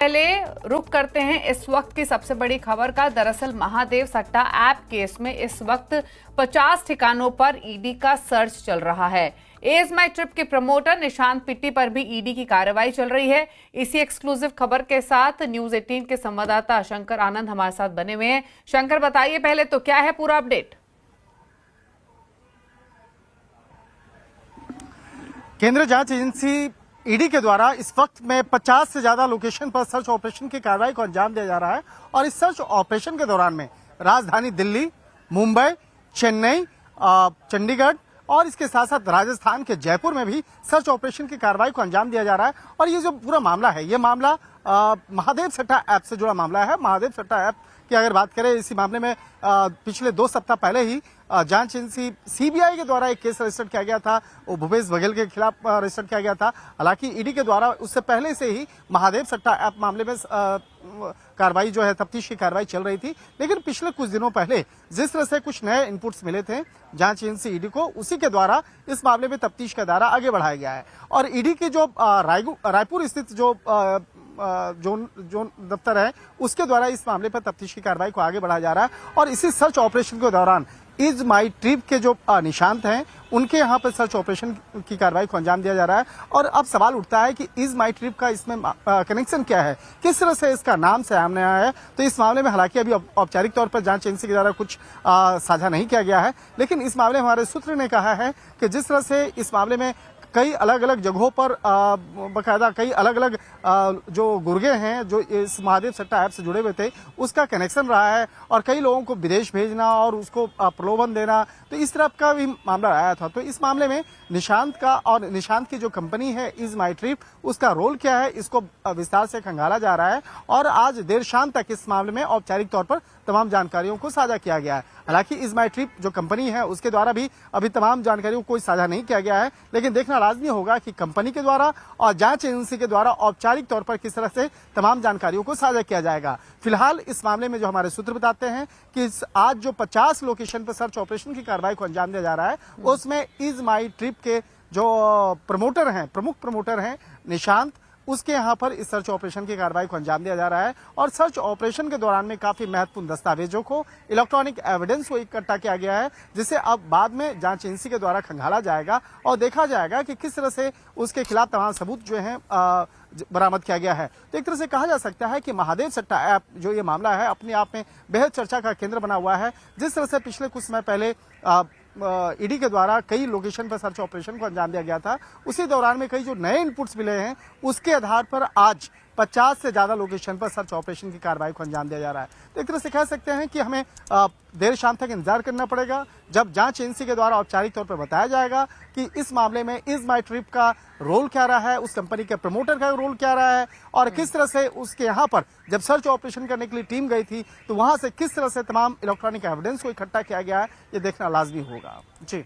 पहले रुक करते हैं इस वक्त की सबसे बड़ी खबर का। दरअसल महादेव सट्टा ऐप केस में इस वक्त 50 ठिकानों पर ईडी का सर्च चल रहा है। एज माई ट्रिप के प्रमोटर निशांत पिट्टी पर भी ईडी की कार्रवाई चल रही है। इसी एक्सक्लूसिव खबर के साथ न्यूज 18 के संवाददाता शंकर आनंद हमारे साथ बने हुए हैं। शंकर, बताइए पहले तो क्या है पूरा अपडेट। केंद्रीय जांच एजेंसी ईडी के द्वारा इस वक्त में 50 से ज्यादा लोकेशन पर सर्च ऑपरेशन की कार्रवाई को अंजाम दिया जा रहा है और इस सर्च ऑपरेशन के दौरान में राजधानी दिल्ली, मुंबई, चेन्नई, चंडीगढ़ और इसके साथ साथ राजस्थान के जयपुर में भी सर्च ऑपरेशन की कार्रवाई को अंजाम दिया जा रहा है। और ये जो पूरा मामला है, ये मामला महादेव सट्टा ऐप से जुड़ा मामला है। महादेव सट्टा ऐप की अगर बात करें, इसी मामले में पिछले 2 सप्ताह पहले ही जांच एजेंसी सीबीआई के द्वारा एक केस रजिस्टर किया गया था, वो भूपेश बघेल के खिलाफ रजिस्टर किया गया था। हालांकि ईडी के द्वारा उससे पहले से ही महादेव सट्टा ऐप मामले में कार्रवाई जो है, तफ्तीश की कार्रवाई चल रही थी। लेकिन पिछले कुछ दिनों पहले जिस तरह से कुछ नए इनपुट्स मिले थे जांच एजेंसी ईडी को, उसी के द्वारा इस मामले में तफ्तीश का दायरा आगे बढ़ाया गया है। और ईडी की जो रायपुर स्थित जो जोन दफ्तर है, उसके द्वारा इस मामले पर तफ्तीश की कार्रवाई को आगे बढ़ाया जा रहा है। और इसी सर्च ऑपरेशन के दौरान इज माई ट्रिप के जो निशांत हैं, उनके यहाँ पर सर्च ऑपरेशन की कार्रवाई को अंजाम दिया जा रहा है। और अब सवाल उठता है कि इज माई ट्रिप का इसमें कनेक्शन क्या है, किस तरह से इसका नाम सामने आया है। तो इस मामले में हालांकि अभी औपचारिक तौर पर जांच एजेंसी के द्वारा कुछ साझा नहीं किया गया है, लेकिन इस मामले में हमारे सूत्र ने कहा है कि जिस तरह से इस मामले में कई अलग अलग जगहों पर बकायदा कई अलग अलग जो गुर्गे हैं जो इस महादेव सट्टा ऐप से जुड़े हुए थे, उसका कनेक्शन रहा है। और कई लोगों को विदेश भेजना और उसको प्रलोभन देना, तो इस तरह का भी मामला आया था। तो इस मामले में निशांत का और निशांत की जो कंपनी है इज माई ट्रिप, उसका रोल क्या है, इसको विस्तार से खंगाला जा रहा है। और आज देर शाम तक इस मामले में औपचारिक तौर पर तमाम जानकारियों को साझा किया गया है। हालांकि इज माई ट्रिप जो कंपनी है, उसके द्वारा भी अभी तमाम जानकारियों को कोई साझा नहीं किया गया है। लेकिन देखना लाजमी होगा कि कंपनी के द्वारा और जांच एजेंसी के द्वारा औपचारिक तौर पर किस तरह से तमाम जानकारियों को साझा किया जाएगा। फिलहाल इस मामले में जो हमारे सूत्र बताते हैं कि आज जो 50 लोकेशन पर सर्च ऑपरेशन की कार्रवाई को अंजाम दिया जा रहा है, उसमें इज माई ट्रिप के जो प्रमोटर हैं, प्रमुख प्रमोटर हैं निशांत, उसके यहाँ पर इस सर्च ऑपरेशन की कार्रवाई को अंजाम दिया जा रहा है। और सर्च ऑपरेशन के दौरान में काफी महत्वपूर्ण दस्तावेजों को, इलेक्ट्रॉनिक एविडेंस को इकट्ठा किया गया है, जिसे अब बाद में जांच एजेंसी के द्वारा खंगाला जाएगा और देखा जाएगा कि किस तरह से उसके खिलाफ तमाम सबूत जो हैं बरामद किया गया है। तो एक तरह से कहा जा सकता है कि महादेव सट्टा ऐप जो ये मामला है, अपने आप में बेहद चर्चा का केंद्र बना हुआ है। जिस तरह से पिछले कुछ समय पहले ईडी के द्वारा कई लोकेशन पर सर्च ऑपरेशन को अंजाम दिया गया था, उसी दौरान में कई जो नए इनपुट्स मिले हैं, उसके आधार पर आज 50 से ज्यादा लोकेशन पर सर्च ऑपरेशन की कार्रवाई को अंजाम दिया जा रहा है। तो एक तरह से कह सकते हैं कि हमें देर शाम तक इंतजार करना पड़ेगा, जब जांच एजेंसी के द्वारा औपचारिक तौर पर बताया जाएगा कि इस मामले में इज माई ट्रिप का रोल क्या रहा है, उस कंपनी के प्रमोटर का रोल क्या रहा है, और किस तरह से उसके यहाँ पर जब सर्च ऑपरेशन करने के लिए टीम गई थी, तो वहां से किस तरह से तमाम इलेक्ट्रॉनिक एविडेंस को इकट्ठा किया गया है, ये देखना लाजमी होगा। जी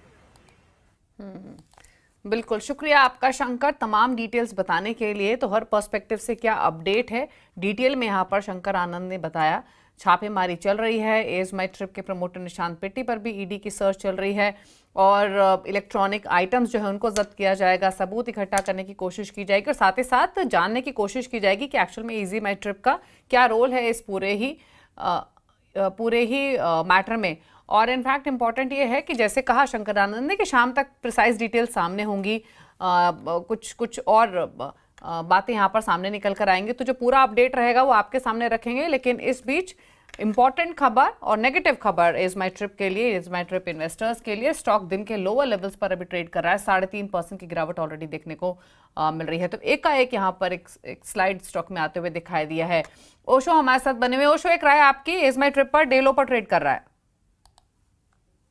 बिल्कुल, शुक्रिया आपका शंकर, तमाम डिटेल्स बताने के लिए। तो हर पर्सपेक्टिव से क्या अपडेट है, डिटेल में यहाँ पर शंकर आनंद ने बताया। छापेमारी चल रही है, एज माई ट्रिप के प्रमोटर निशांत पिट्टी पर भी ईडी की सर्च चल रही है और इलेक्ट्रॉनिक आइटम्स जो है उनको जब्त किया जाएगा, सबूत इकट्ठा करने की कोशिश की जाएगी और साथ ही साथ जानने की कोशिश की जाएगी कि एक्चुअल में इजी माई ट्रिप का क्या रोल है इस पूरे ही मैटर में। और इनफैक्ट इम्पॉर्टेंट ये है कि जैसे कहा शंकर आनंद ने कि शाम तक प्रिसाइज डिटेल सामने होंगी, कुछ और बातें यहाँ पर सामने निकल कर आएंगी। तो जो पूरा अपडेट रहेगा वो आपके सामने रखेंगे। लेकिन इस बीच इंपॉर्टेंट खबर और नेगेटिव खबर इज माई ट्रिप के लिए, इज माई ट्रिप इन्वेस्टर्स के लिए। स्टॉक दिन के लोअर लेवल्स पर अभी ट्रेड कर रहा है, 3.5% की गिरावट ऑलरेडी देखने को मिल रही है। तो एकाएक यहाँ पर एक स्लाइड स्टॉक में आते हुए दिखाई दिया है। ओशो हमारे साथ बने हुए। ओशो, एक राय आपकी, is my trip per day लो पर ट्रेड कर रहा है।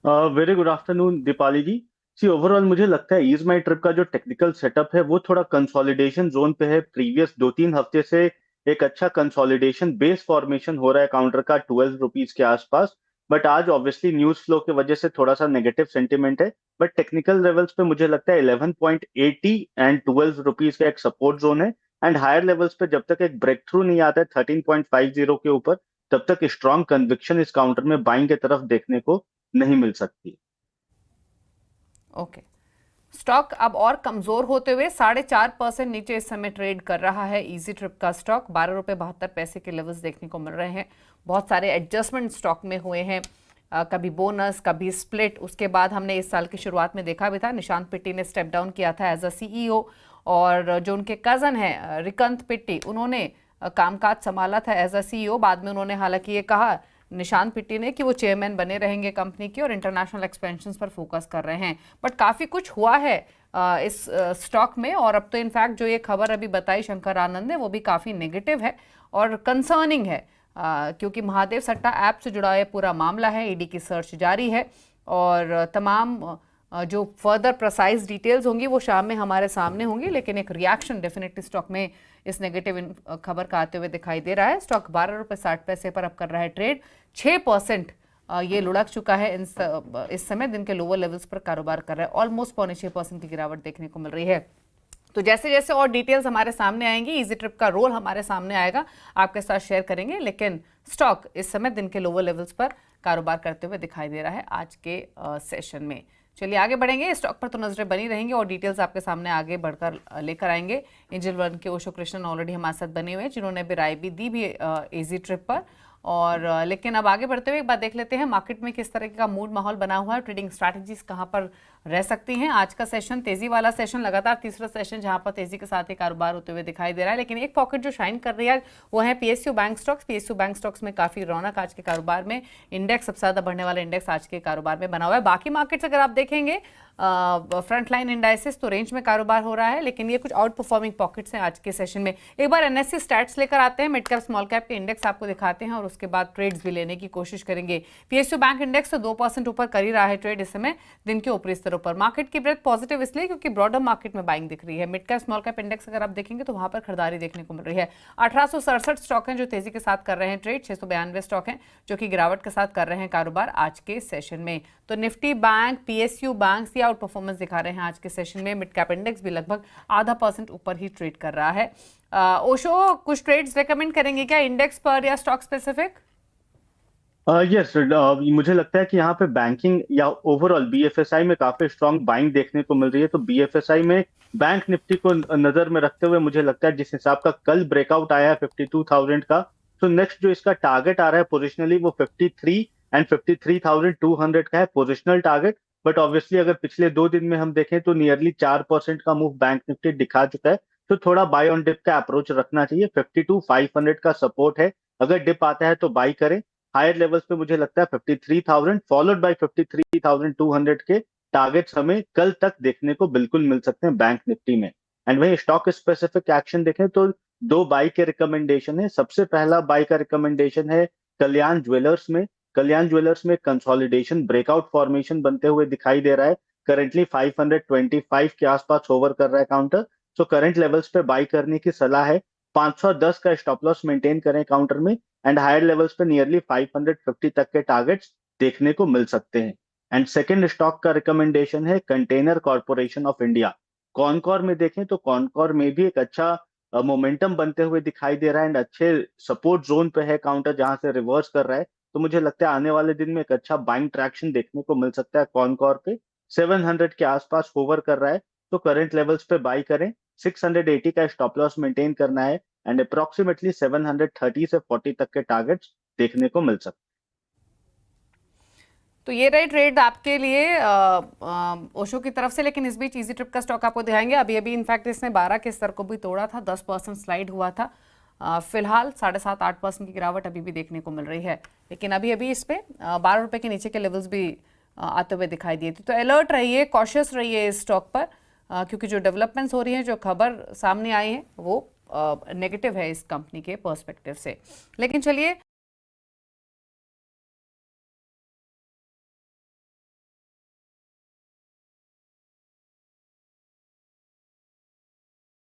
वेरी गुड आफ्टरनून दीपाली जी। सी ओवरऑल मुझे लगता है ईज माई ट्रिप का जो टेक्निकल सेटअप है वो थोड़ा कंसोलिडेशन जोन पे है। प्रीवियस 2-3 हफ्ते से एक अच्छा कंसोलिडेशन बेस फॉर्मेशन हो रहा है काउंटर का 12 रुपीज के आसपास। बट आज ऑब्वियसली न्यूज फ्लो की वजह से थोड़ा सा नेगेटिव सेंटिमेंट है। बट टेक्निकल लेवल्स पे मुझे लगता है 11.80 एंड 12 रुपीज का एक सपोर्ट जोन है। एंड हायर लेवल्स पे जब तक एक ब्रेक थ्रू नहीं आता है 13.50 के ऊपर, तब तक स्ट्रॉन्ग कन्विक्शन इस काउंटर में बाइंग की तरफ देखने को नहीं मिल सकती। ओके, स्टॉक अब और कमजोर होते हुए 4.5% नीचे इस समय ट्रेड कर रहा है। इजी ट्रिप का स्टॉक 12.72 रुपए के लेवल्स देखने को मिल रहे हैं। बहुत सारे एडजस्टमेंट स्टॉक में हुए हैं, कभी बोनस, कभी स्प्लिट। उसके बाद हमने इस साल की शुरुआत में देखा भी था, निशांत पिट्टी ने स्टेप डाउन किया था एज अ CEO, और जो उनके कजन हैं रिकंत पिट्टी, उन्होंने कामकाज संभाला था एज अ CEO। बाद में उन्होंने हालांकि ये कहा निशांत पिट्टी ने कि वो चेयरमैन बने रहेंगे कंपनी के और इंटरनेशनल एक्सपेंशन पर फोकस कर रहे हैं। बट काफ़ी कुछ हुआ है इस स्टॉक में, और अब तो इनफैक्ट जो ये खबर अभी बताई शंकर आनंद ने वो भी काफ़ी नेगेटिव है और कंसर्निंग है, क्योंकि महादेव सट्टा ऐप से जुड़ा ये पूरा मामला है। ईडी की सर्च जारी है और तमाम जो फर्दर प्रिसाइज डिटेल्स होंगी वो शाम में हमारे सामने होंगी, लेकिन एक रिएक्शन डेफिनेटली स्टॉक में इस नेगेटिव खबर का आते हुए दिखाई दे रहा है। स्टॉक 12.60 रुपए पर अब कर रहा है ट्रेड। 6% ये लुढ़क चुका है इस समय, दिन के लोअर लेवल्स पर कारोबार कर रहा है। ऑलमोस्ट 6.25% की गिरावट देखने को मिल रही है। तो जैसे जैसे और डिटेल्स हमारे सामने आएंगी, इजी ट्रिप का रोल हमारे सामने आएगा, आपके साथ शेयर करेंगे। लेकिन स्टॉक इस समय दिन के लोअर लेवल्स पर कारोबार करते हुए दिखाई दे रहा है आज के सेशन में। चलिए आगे बढ़ेंगे, स्टॉक पर तो नजरें बनी रहेंगी और डिटेल्स आपके सामने आगे बढ़कर लेकर आएंगे। एंजल वन के ओशो कृष्णन ऑलरेडी हमारे साथ बने हुए हैं, जिन्होंने भी राय भी दी भी इजी ट्रिप पर। और लेकिन अब आगे बढ़ते हुए एक बात देख लेते हैं, मार्केट में किस तरह का मूड माहौल बना हुआ है, ट्रेडिंग स्ट्रैटेजीज कहां पर रह सकती हैं। आज का सेशन तेजी वाला सेशन, लगातार तीसरा सेशन जहां पर तेजी के साथ ही कारोबार होते हुए दिखाई दे रहा है। लेकिन एक पॉकेट जो शाइन कर रही है वो है PSU bank stocks. PSU bank stocks में काफी रौनक आज के कारोबार में, इंडेक्स सबसे ज्यादा बढ़ने वाला इंडेक्स आज के कारोबार में बना हुआ है। बाकी मार्केट्स अगर आप देखेंगे फ्रंट लाइन इंडाइसेस तो रेंज में कारोबार हो रहा है, लेकिन ये कुछ आउट परफॉर्मिंग पॉकेट्स हैं आज के सेशन में। एक बार NSE स्टैट्स लेकर आते हैं, मिड कैप स्मॉल कैप के इंडेक्स आपको दिखाते हैं और उसके बाद ट्रेड्स भी लेने की कोशिश करेंगे। PSU बैंक इंडेक्स तो 2% ऊपर कर ही रहा है ट्रेड इस समय दिन के ऊपरी स्तरों पर। मार्केट की ब्रेथ पॉजिटिव इसलिए क्योंकि ब्रॉडर मार्केट में बाइंग दिख रही है। Mid cap small cap index अगर आप देखेंगे तो वहां पर खरीदारी देखने को मिल रही है। 1867 स्टॉक हैं जो तेजी के साथ कर रहे हैं ट्रेड, 692 स्टॉक हैं जो कि गिरावट के साथ कर रहे हैं कारोबार आज के सेशन में। तो निफ्टी बैंक, PSU बैंक ये आउट परफॉर्मेंस दिखा रहे हैं आज के सेशन में। मिड कैप इंडेक्स भी लगभग 0.5% ऊपर ही ट्रेड कर रहा है। ओशो, कुछ ट्रेड्स रेकमेंड करेंगे क्या इंडेक्स पर या स्टॉक स्पेसिफिक? यस, मुझे लगता है कि यहाँ पे बैंकिंग या ओवरऑल BFSI में काफी स्ट्रांग बाइंग देखने को मिल रही है। तो BFSI में बैंक निफ्टी को नजर में रखते हुए मुझे लगता है जिस हिसाब का कल ब्रेकआउट आया है 52,000 का, तो नेक्स्ट जो इसका टारगेट आ रहा है पोजिशनली वो 53 एंड 53,200 का है पोजिशनल टारगेट। बट ऑब्वियसली अगर पिछले 2 दिन में हम देखें तो नियरली 4% का मूव बैंक निफ्टी दिखा चुका है, तो थोड़ा बाय ऑन डिप का अप्रोच रखना चाहिए। 52,500 का सपोर्ट है, अगर डिप आता है तो बाई करें। हायर लेवल्स पे मुझे लगता है 53,000 फॉलोड बाय 53,200 के टारगेट्स हमें कल तक देखने को बिल्कुल मिल सकते हैं बैंक निफ्टी में। एंड वही स्टॉक स्पेसिफिक एक्शन देखें तो 2 बाई के रिकमेंडेशन है। सबसे पहला बाई का रिकमेंडेशन है कल्याण ज्वेलर्स में। कल्याण ज्वेलर्स में कंसोलिडेशन ब्रेकआउट फॉर्मेशन बनते हुए दिखाई दे रहा है। करंटली 525 के आसपास होवर कर रहा है काउंटर, सो करंट लेवल्स पे बाई करने की सलाह है। 510 का स्टॉप लॉस मेंटेन करें काउंटर में, एंड हायर लेवल्स पे नियरली 550 तक के टारगेट्स देखने को मिल सकते हैं। एंड सेकंड स्टॉक का रिकमेंडेशन है container corporation of India. Concor में देखें तो कॉनकॉर में भी एक अच्छा मोमेंटम बनते हुए दिखाई दे रहा है एंड अच्छे सपोर्ट जोन पे है काउंटर जहां से रिवर्स कर रहा है। तो मुझे लगता है आने वाले दिन में एक अच्छा बाइंग ट्रैक्शन देखने को मिल सकता है। कॉनकॉर पे 700 के आसपास होवर कर रहा है, तो करंट लेवल्स पे बाई करें। 680 का स्टॉप लॉस मेंटेन करना है एंड अप्रोक्सीमेटली 730 से 40 तक के टारगेट्स देखने को मिल सकते हैं। तो ये रही ट्रेड आपके लिए ओशो की तरफ से। लेकिन इस बीच इजी ट्रिप का स्टॉक आपको दिखाएंगे। अभी अभी इनफैक्ट इसने 12 के स्तर को भी तोड़ा था, 10% स्लाइड हुआ था। फिलहाल 7.5-8% की गिरावट अभी भी देखने को मिल रही है, लेकिन अभी अभी इस पे 12 रुपए के नीचे के लेवल्स भी आते हुए दिखाई दिए थे। तो अलर्ट रहिए, कॉशियस रहिए इस स्टॉक पर, क्योंकि जो डेवलपमेंट्स हो रही हैं, जो खबर सामने आई है वो नेगेटिव है इस कंपनी के पर्सपेक्टिव से। लेकिन चलिए